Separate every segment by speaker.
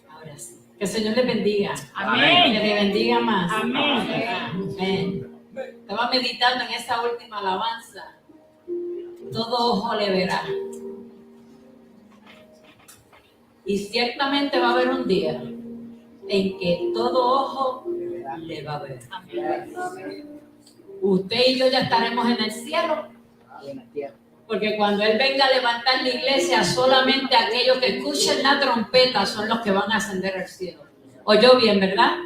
Speaker 1: Ahora sí. Que el Señor le bendiga.
Speaker 2: Amén.
Speaker 1: Que le bendiga más.
Speaker 2: Amén.
Speaker 1: Amén. Estaba meditando en esta última alabanza. Todo ojo le verá. Y ciertamente va a haber un día en que todo ojo le va a ver. Usted y yo ya estaremos en el cielo. Porque cuando Él venga a levantar la iglesia, solamente aquellos que escuchen la trompeta son los que van a ascender al cielo. Oyó bien, ¿verdad?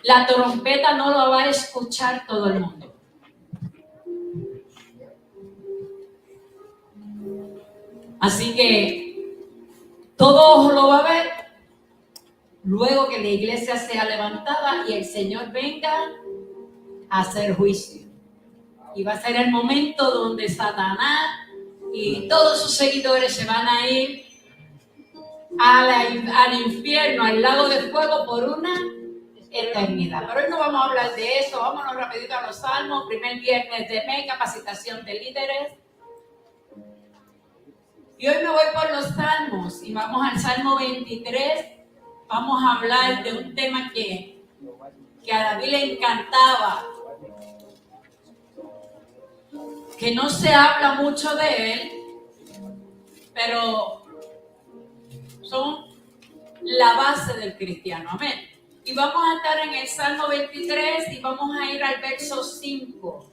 Speaker 1: La trompeta no la va a escuchar todo el mundo. Así que todo ojo lo va a ver luego que la iglesia sea levantada y el Señor venga a hacer juicio. Y va a ser el momento donde Satanás y todos sus seguidores se van a ir al infierno, al lago de fuego por una eternidad. Pero hoy no vamos a hablar de eso. Vámonos rapidito a los salmos. Primer viernes de mes, capacitación de líderes. Y hoy me voy por los salmos y vamos al Salmo 23. Vamos a hablar de un tema que a David le encantaba, que no se habla mucho de él, pero son la base del cristiano. Amén. Y vamos a estar en el Salmo 23 y vamos a ir al verso 5.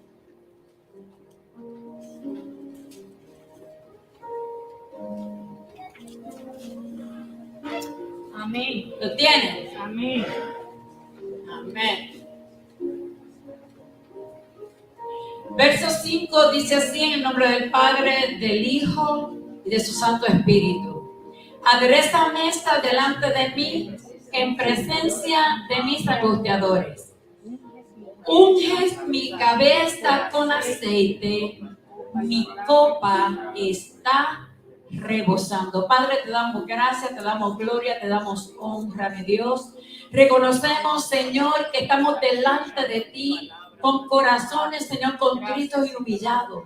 Speaker 2: Amén.
Speaker 1: ¿Lo tienes?
Speaker 2: Amén.
Speaker 1: Amén. Verso 5 dice así, en el nombre del Padre, del Hijo y de su Santo Espíritu. Adereza mesa delante de mí en presencia de mis angustiadores. Unges mi cabeza con aceite, mi copa está rebosando. Padre, te damos gracias, te damos gloria, te damos honra, mi Dios. Reconocemos, Señor, que estamos delante de ti con corazones, Señor, contritos y humillados.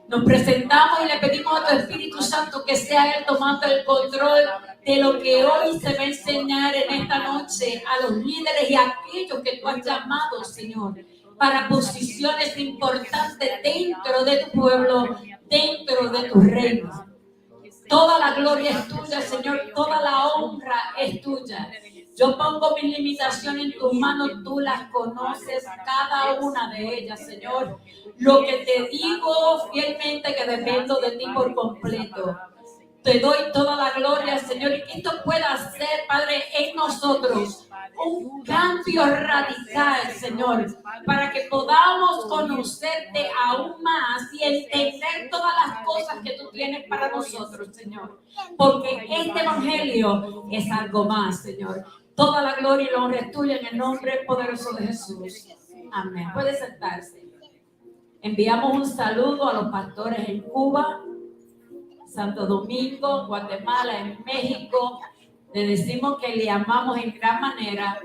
Speaker 1: Nos presentamos y le pedimos a tu Espíritu Santo que sea Él tomando el control de lo que hoy se va a enseñar en esta noche a los líderes y a aquellos que tú has llamado, Señor, para posiciones importantes dentro de tu pueblo, dentro de tu reino. Toda la gloria es tuya, Señor, toda la honra es tuya. Yo pongo mis limitaciones en tus manos, tú las conoces, cada una de ellas, Señor. Lo que te digo fielmente que dependo de ti por completo. Te doy toda la gloria, Señor, y que esto pueda ser, Padre, en nosotros un cambio radical, Señor, para que podamos conocerte aún más y entender todas las cosas que tú tienes para nosotros, Señor. Porque este evangelio es algo más, Señor. Toda la gloria y la honra es tuya en el nombre poderoso de Jesús. Amén. Puede sentarse. Enviamos un saludo a los pastores en Cuba, Santo Domingo, Guatemala, en México. Le decimos que le amamos en gran manera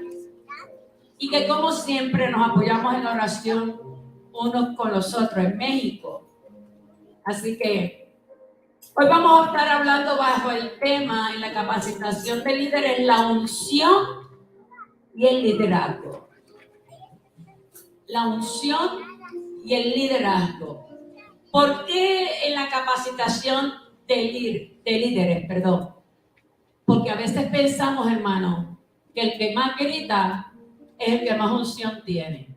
Speaker 1: y que como siempre nos apoyamos en oración unos con los otros en México. Así que hoy vamos a estar hablando bajo el tema en la capacitación de líderes, la unción y el liderazgo. La unción y el liderazgo. ¿Por qué en la capacitación de líderes? Porque a veces pensamos, hermano, que el que más grita es el que más unción tiene.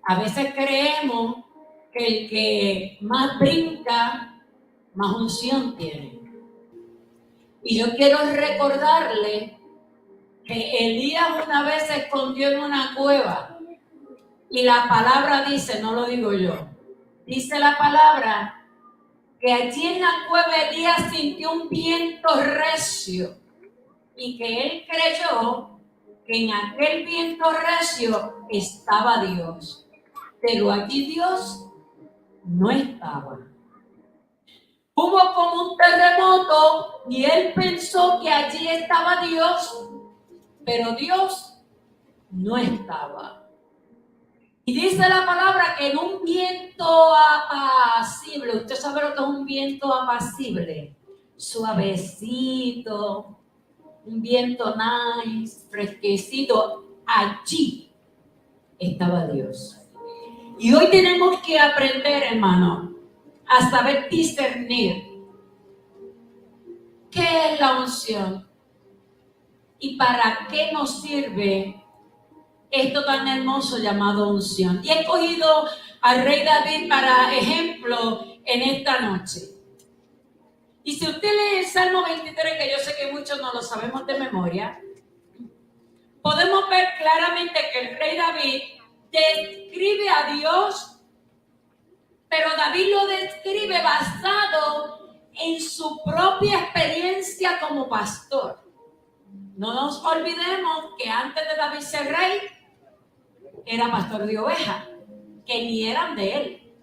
Speaker 1: A veces creemos que el que más brinca, más unción tiene. Y yo quiero recordarle que Elías una vez se escondió en una cueva y la palabra dice, no lo digo yo, dice la palabra que allí en la cueva Elías sintió un viento recio y que él creyó que en aquel viento recio estaba Dios, pero allí Dios no estaba. Hubo como un terremoto y él pensó que allí estaba Dios, pero Dios no estaba. Y dice la palabra que en un viento apacible, usted sabe lo que es un viento apacible, suavecito, un viento nice, fresquecito, allí estaba Dios. Y hoy tenemos que aprender, hermano, a saber discernir qué es la unción y para qué nos sirve esto tan hermoso llamado unción. Y he escogido al rey David para ejemplo en esta noche. Y si usted lee el Salmo 23, que yo sé que muchos no lo sabemos de memoria, podemos ver claramente que el rey David describe a Dios, pero David lo describe basado en su propia experiencia como pastor. No nos olvidemos que antes de David ser rey, era pastor de ovejas, que ni eran de él,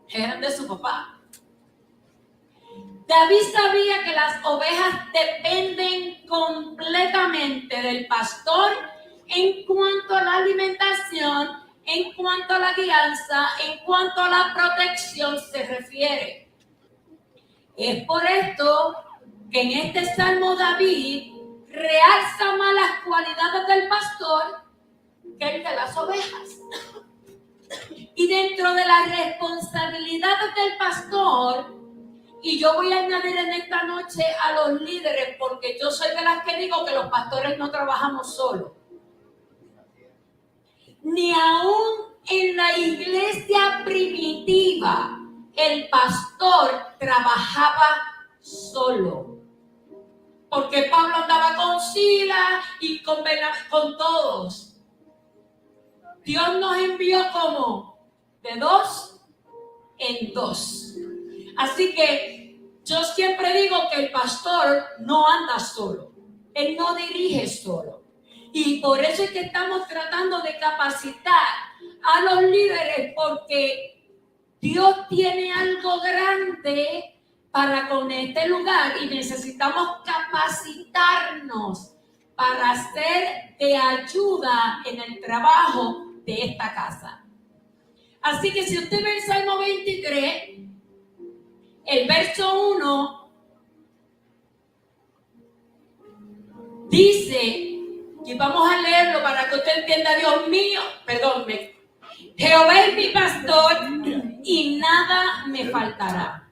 Speaker 1: eran de su papá. David sabía que las ovejas dependen completamente del pastor en cuanto a la alimentación, en cuanto a la guianza, en cuanto a la protección se refiere. Es por esto que en este Salmo David realza más las cualidades del pastor que el de las ovejas. Y dentro de las responsabilidades del pastor, y yo voy a añadir en esta noche a los líderes, porque yo soy de las que digo que los pastores no trabajamos solos. Ni aún en la iglesia primitiva el pastor trabajaba solo. Porque Pablo andaba con Silas y con todos. Dios nos envió como de 2 en 2. Así que yo siempre digo que el pastor no anda solo. Él no dirige solo. Y por eso es que estamos tratando de capacitar a los líderes, porque Dios tiene algo grande para con este lugar y necesitamos capacitarnos para ser de ayuda en el trabajo de esta casa. Así que si usted ve el Salmo 23, el verso 1 dice, y vamos a leerlo para que usted entienda, Jehová es mi pastor y nada me faltará.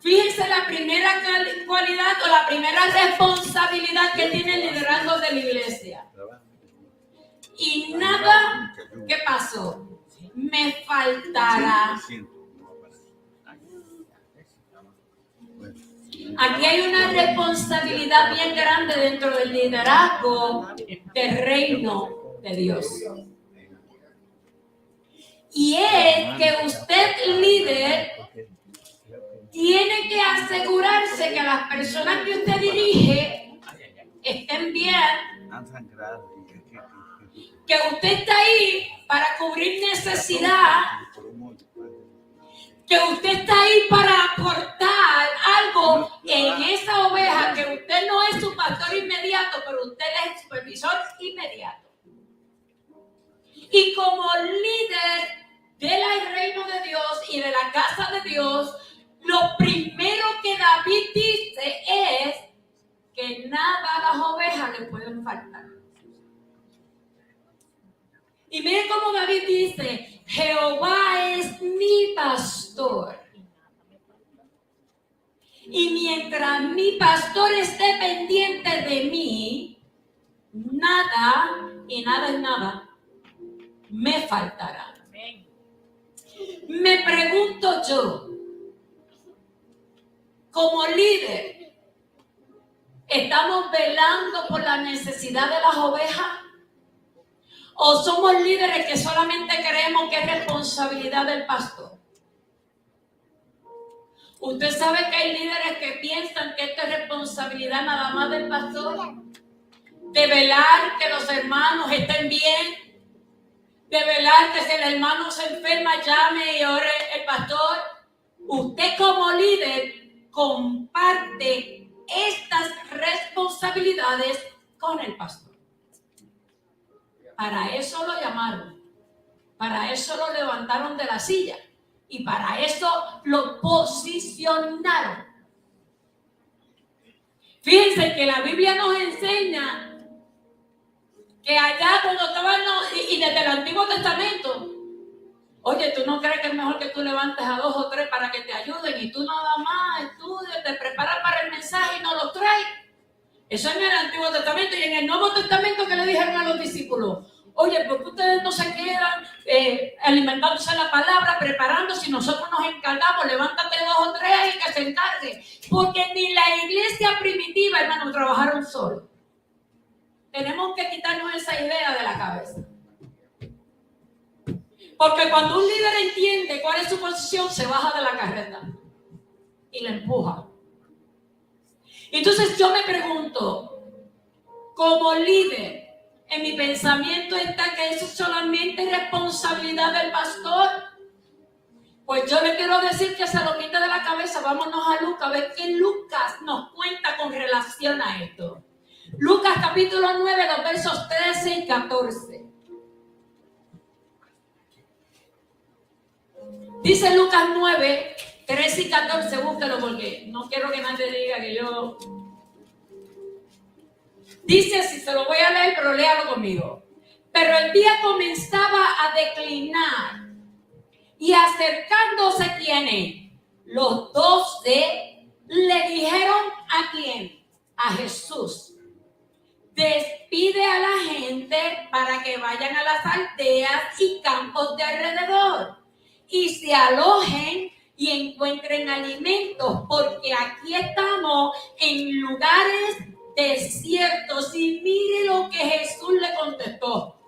Speaker 1: Fíjense la primera cualidad o la primera responsabilidad que tiene el liderazgo de la iglesia. Y nada, ¿qué pasó? Me faltará. Aquí hay una responsabilidad bien grande dentro del liderazgo del reino de Dios. Y es que usted, líder, tiene que asegurarse que las personas que usted dirige estén bien, que usted está ahí para cubrir necesidad, que usted está ahí para aportar algo en esa oveja, que usted no es su pastor inmediato, pero usted es el supervisor inmediato. Y como líder del reino de Dios y de la casa de Dios, lo primero que David dice es que nada a las ovejas le pueden faltar. Y miren cómo David dice, Jehová es mi pastor. Y mientras mi pastor esté pendiente de mí, nada, y nada es nada, me faltará. Me pregunto yo, como líder, ¿estamos velando por la necesidad de las ovejas? ¿O somos líderes que solamente creemos que es responsabilidad del pastor? ¿Usted sabe que hay líderes que piensan que esta es responsabilidad nada más del pastor? De velar que los hermanos estén bien, de velar que si el hermano se enferma llame y ore el pastor. Usted como líder comparte estas responsabilidades con el pastor. Para eso lo llamaron. Para eso lo levantaron de la silla. Y para eso lo posicionaron. Fíjense que la Biblia nos enseña que allá cuando estaban, y desde el Antiguo Testamento, oye, ¿tú no crees que es mejor que tú levantes a 2 o 3 para que te ayuden y tú nada más estudias, te preparas para el mensaje y no lo traes? Eso es en el Antiguo Testamento. Y en el Nuevo Testamento, ¿qué le dijeron a los discípulos? Oye, ¿por qué ustedes no se quedan alimentándose la palabra, preparándose y nosotros nos encargamos? Levántate 2 o 3 y que se encarguen. Porque ni la iglesia primitiva, hermano, trabajaron solos. Tenemos que quitarnos esa idea de la cabeza. Porque cuando un líder entiende cuál es su posición, se baja de la carreta y la empuja. Entonces yo me pregunto, como líder, en mi pensamiento está que eso es solamente responsabilidad del pastor. Pues yo le quiero decir que se lo quite de la cabeza. Vámonos a Lucas, a ver qué Lucas nos cuenta con relación a esto. Lucas capítulo 9, los versos 13 y 14. Dice Lucas 9, 13 y 14, búsquelo porque no quiero que nadie diga que yo... Dice, si se lo voy a leer, pero léalo conmigo. Pero el día comenzaba a declinar y acercándose, ¿quiénes? Los 12 le dijeron ¿a quién? A Jesús. Despide a la gente para que vayan a las aldeas y campos de alrededor y se alojen y encuentren alimentos, porque aquí estamos en lugares desiertos. Y mire lo que Jesús le contestó.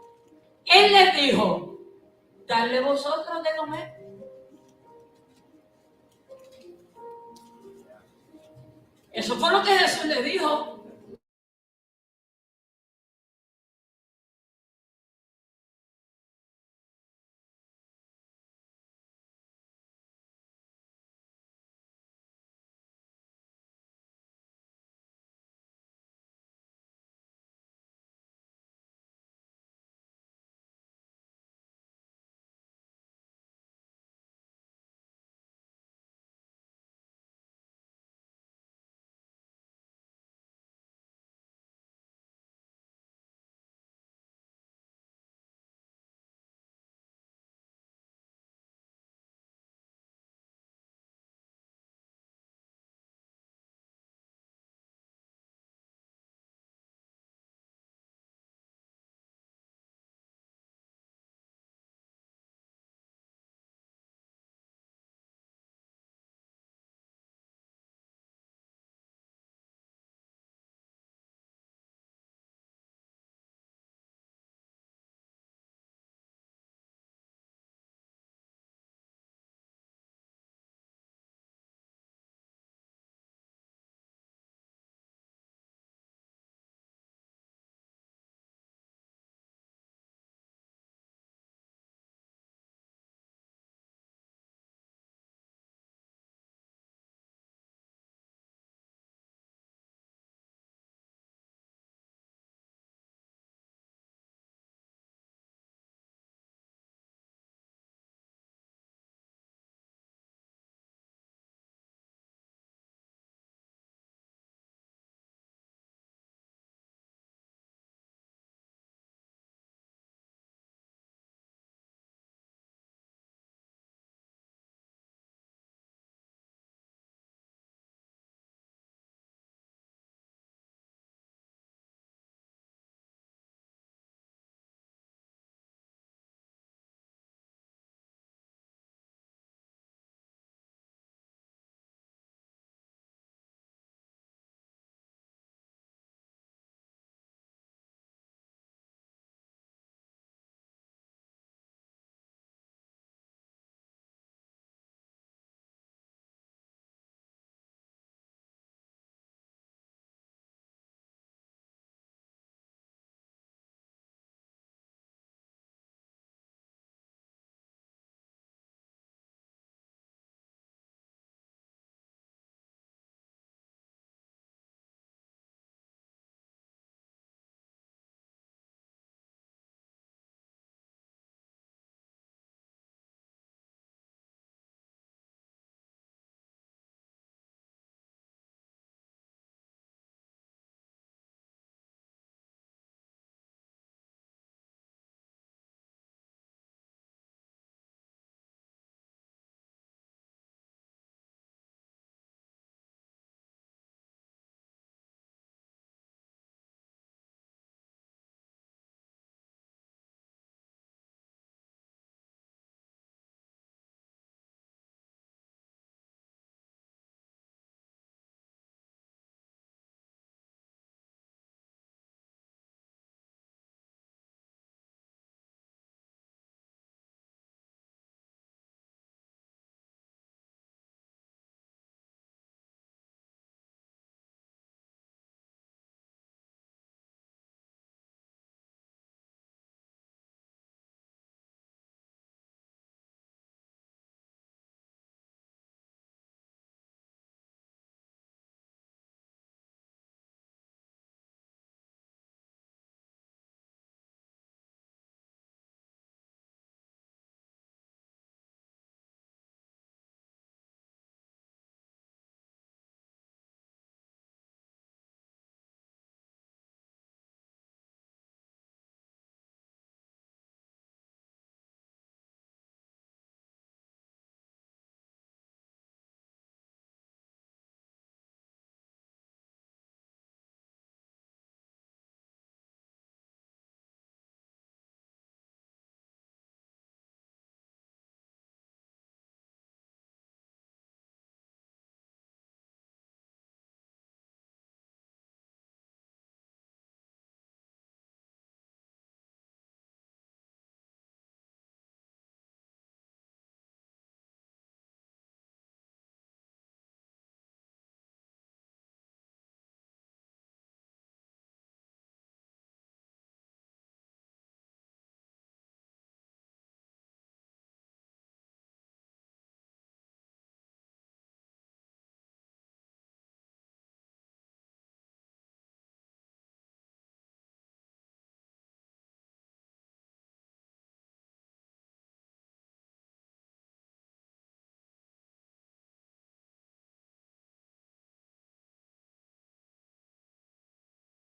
Speaker 1: Él les dijo, dadle vosotros de comer. Eso fue lo que Jesús le dijo.